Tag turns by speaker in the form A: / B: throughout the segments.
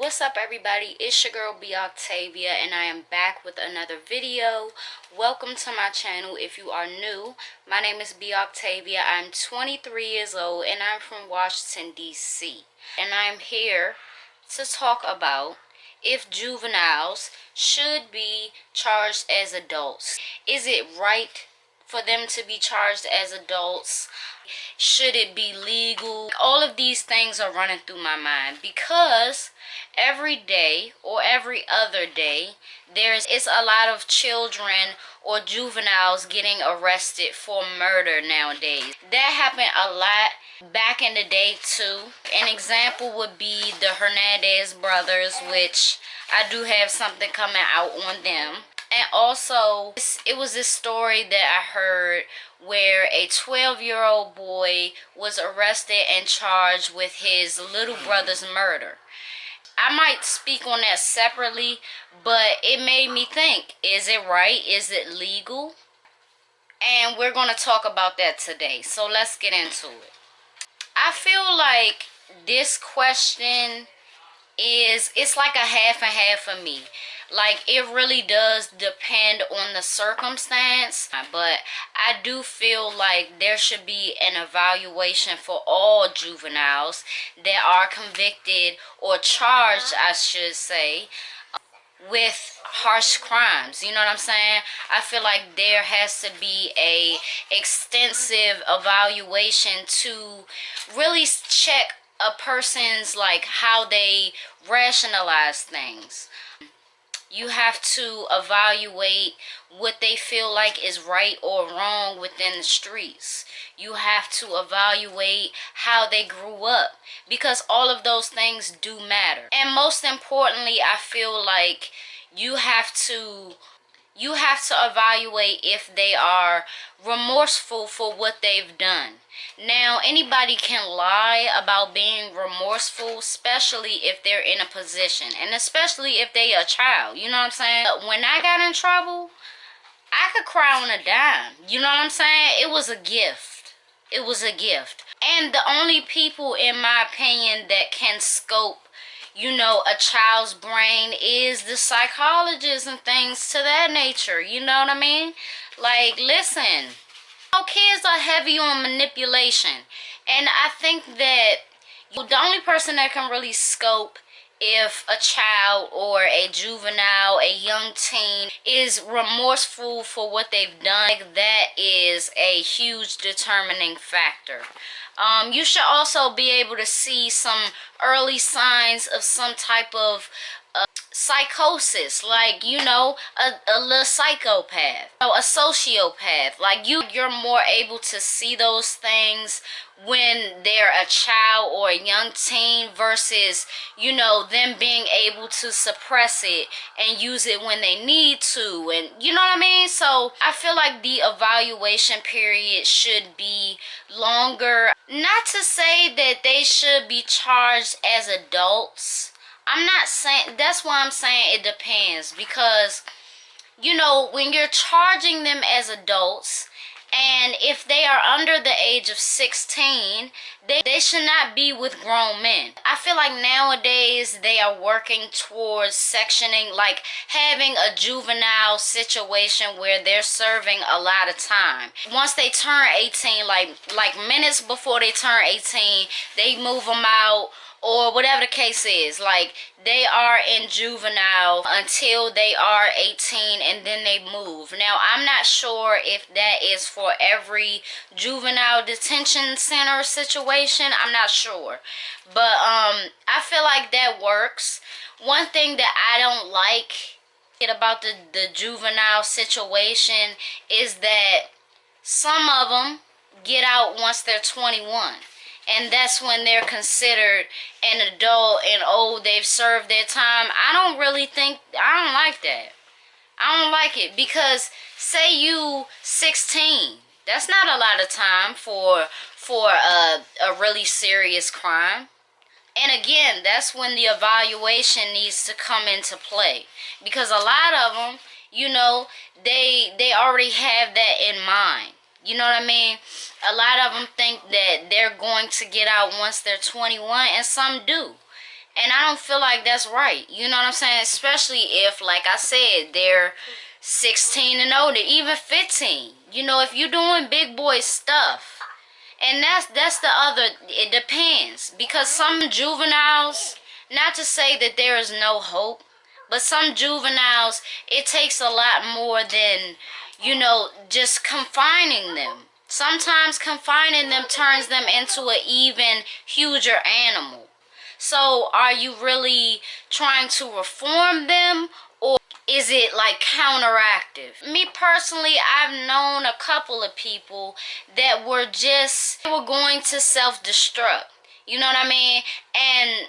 A: What's up, everybody? It's your girl B Octavia, and I am back with another video. Welcome to my channel. If you are new, my name is B Octavia. I'm 23 years old and I'm from Washington, D.C. And I'm here to talk about if juveniles should be charged as adults. Is it right for them to be charged as adults? Should it be legal? All of these things are running through my mind because every day or every other day it's a lot of children or juveniles getting arrested for murder nowadays. That happened a lot back in the day too. An example would be the Hernandez brothers, which I do have something coming out on them. And also, it was this story that I heard where a 12-year-old boy was arrested and charged with his little brother's murder. I might speak on that separately, but it made me think, is it right? Is it legal? And we're going to talk about that today. So let's get into it. I feel like this question it's like a half and half for me. Like, it really does depend on the circumstance, but I do feel like there should be an evaluation for all juveniles that are convicted or charged, I should say, with harsh crimes. You know what I'm saying? I feel like there has to be a extensive evaluation to really check a person's, like, how they rationalize things. You have to evaluate what they feel like is right or wrong within the streets. You have to evaluate how they grew up, because all of those things do matter. And most importantly, I feel like you have to evaluate if they are remorseful for what they've done. Now, anybody can lie about being remorseful, especially if they're in a position, and especially if they're a child. You know what I'm saying? When I got in trouble, I could cry on a dime. You know what I'm saying? It was a gift. It was a gift. And the only people, in my opinion, that can scope, you know, a child's brain is the psychologists and things to that nature. You know what I mean? Like, listen, kids are heavy on manipulation. And I think that the only person that can really scope if a child or a juvenile, a young teen, is remorseful for what they've done, that is a huge determining factor. You should also be able to see some early signs of some type of psychosis, like, you know, a little psychopath, a sociopath. Like, you're more able to see those things when they're a child or a young teen versus, you know, them being able to suppress it and use it when they need to. And you know what I mean? So I feel like the evaluation period should be longer. Not to say that they should be charged as adults. I'm not saying, that's why I'm saying it depends, because, you know, when you're charging them as adults, and if they are under the age of 16, they should not be with grown men. I feel like nowadays they are working towards sectioning, like having a juvenile situation where they're serving a lot of time. Once they turn 18, like minutes before they turn 18, they move them out, or whatever the case is. Like, they are in juvenile until they are 18 and then they move. Now, I'm not sure if that is for every juvenile detention center situation. I'm not sure. But I feel like that works. One thing that I don't like about the juvenile situation is that some of them get out once they're 21. And that's when they're considered an adult and, oh, they've served their time. I don't like that. I don't like it, because say you 16. That's not a lot of time for a really serious crime. And again, that's when the evaluation needs to come into play, because a lot of them, you know, they already have that in mind. You know what I mean? A lot of them think that they're going to get out once they're 21, and some do. And I don't feel like that's right. You know what I'm saying? Especially if, like I said, they're 16 and older, even 15. You know, if you're doing big boy stuff. And that's the other, it depends. Because some juveniles, not to say that there is no hope, but some juveniles, it takes a lot more than, you know, just confining them. Sometimes confining them turns them into an even huger animal. So are you really trying to reform them, or is it like counteractive? Me personally, I've known a couple of people that were just, they were going to self-destruct. You know what I mean? And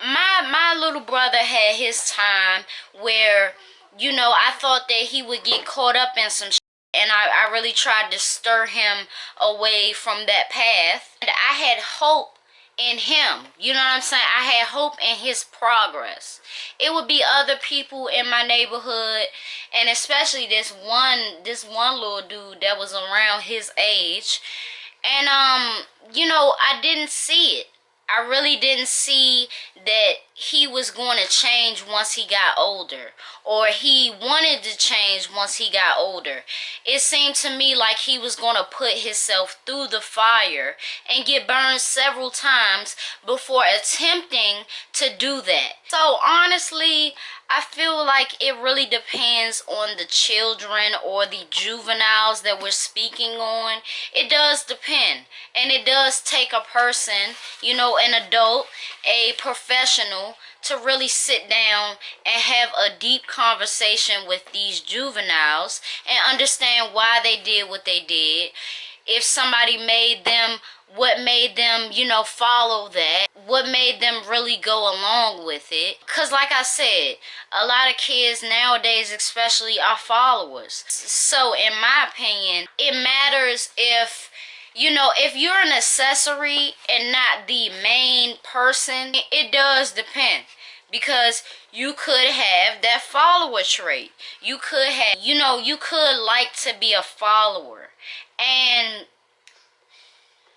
A: my little brother had his time where, you know, I thought that he would get caught up in some shit, and I really tried to stir him away from that path. And I had hope in him. You know what I'm saying? I had hope in his progress. It would be other people in my neighborhood, and especially this one little dude that was around his age. And you know, I didn't see it. I really didn't see that he was going to change once he got older, or he wanted to change once he got older. It seemed to me like he was going to put himself through the fire and get burned several times before attempting to do that. So honestly, I feel like it really depends on the children or the juveniles that we're speaking on. It does depend. And it does take a person, you know, an adult, a professional, to really sit down and have a deep conversation with these juveniles and understand why they did what they did. If somebody made them, what made them, you know, follow that, what made them really go along with it. Because like I said, a lot of kids nowadays especially are followers. So in my opinion, it matters if, you know, if you're an accessory and not the main person. It does depend, because you could have that follower trait. You could have, you know, you could like to be a follower. And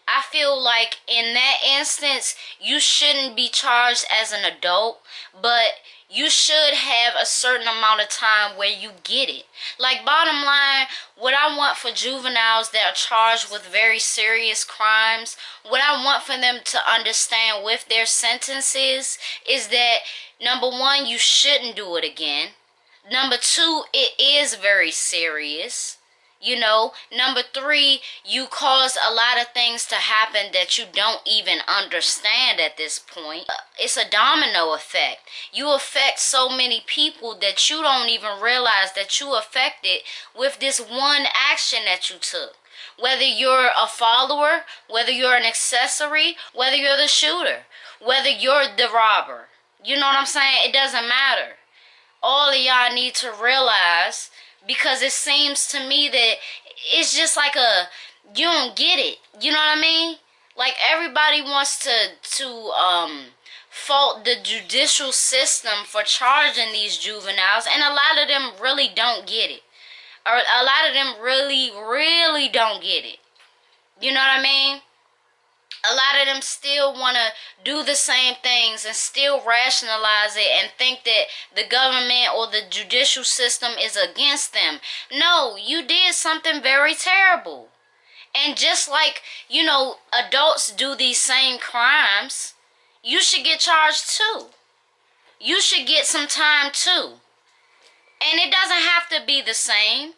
A: I feel like in that instance, you shouldn't be charged as an adult, but you should have a certain amount of time where you get it. Like, bottom line, what I want for juveniles that are charged with very serious crimes, what I want for them to understand with their sentences is that, number one, you shouldn't do it again. Number two, it is very serious. You know, number three, you cause a lot of things to happen that you don't even understand at this point. It's a domino effect. You affect so many people that you don't even realize that you affected with this one action that you took. Whether you're a follower, whether you're an accessory, whether you're the shooter, whether you're the robber. You know what I'm saying? It doesn't matter. All of y'all need to realize, because it seems to me that it's just like you don't get it. You know what I mean? Like, everybody wants to fault the judicial system for charging these juveniles, and a lot of them really don't get it. Or a lot of them really don't get it. You know what I mean? A lot of them still want to do the same things and still rationalize it and think that the government or the judicial system is against them. No, you did something very terrible. And just like, you know, adults do these same crimes, you should get charged too. You should get some time too. And it doesn't have to be the same.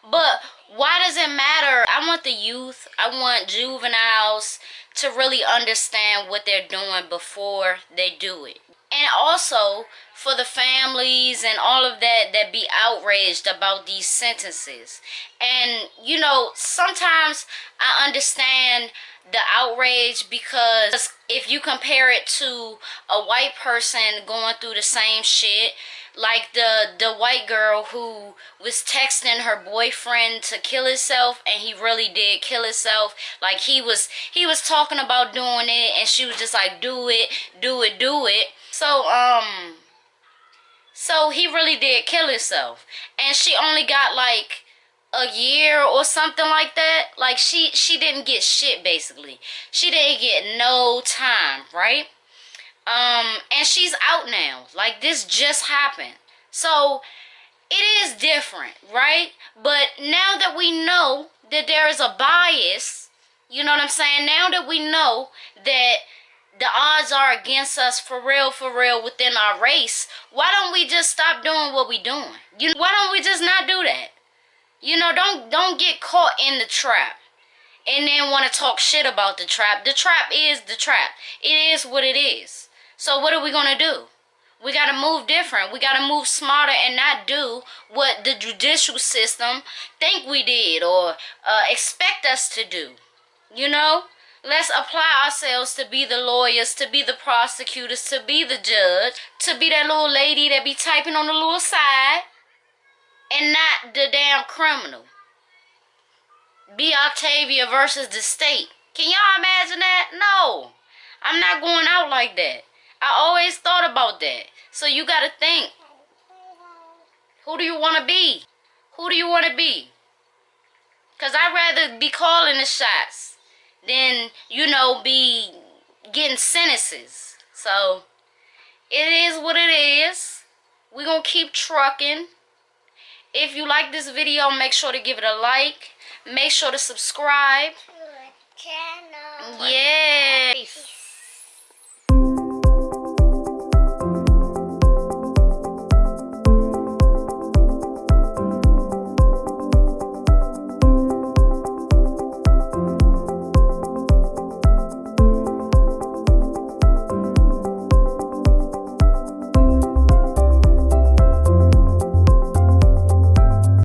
A: But why does it matter? I want the youth, I want juveniles to really understand what they're doing before they do it. And also for the families and all of that be outraged about these sentences. And, you know, sometimes I understand the outrage, because if you compare it to a white person going through the same shit, like the white girl who was texting her boyfriend to kill himself, and he really did kill himself. Like, he was talking about doing it, and she was just like, do it. So he really did kill himself, and she only got like a year or something like that. Like, she didn't get shit, basically. She didn't get no time, right? And she's out now. Like, this just happened. So it is different, right? But now that we know that there is a bias, you know what I'm saying? Now that we know that the odds are against us for real within our race, why don't we just stop doing what we doing? You know, why don't we just not do that? You know, don't get caught in the trap and then want to talk shit about the trap. The trap is the trap. It is what it is. So what are we going to do? We got to move different. We got to move smarter and not do what the judicial system think we did or expect us to do. You know? Let's apply ourselves to be the lawyers, to be the prosecutors, to be the judge, to be that little lady that be typing on the little side, and not the damn criminal. Be Octavia versus the state. Can y'all imagine that? No. I'm not going out like that. I always thought about that. So you got to think. Who do you want to be? Who do you want to be? Because I'd rather be calling the shots than, you know, be getting sentences. So it is what it is. We're going to keep trucking. If you like this video, make sure to give it a like. Make sure to subscribe.
B: Channel.
A: Yeah.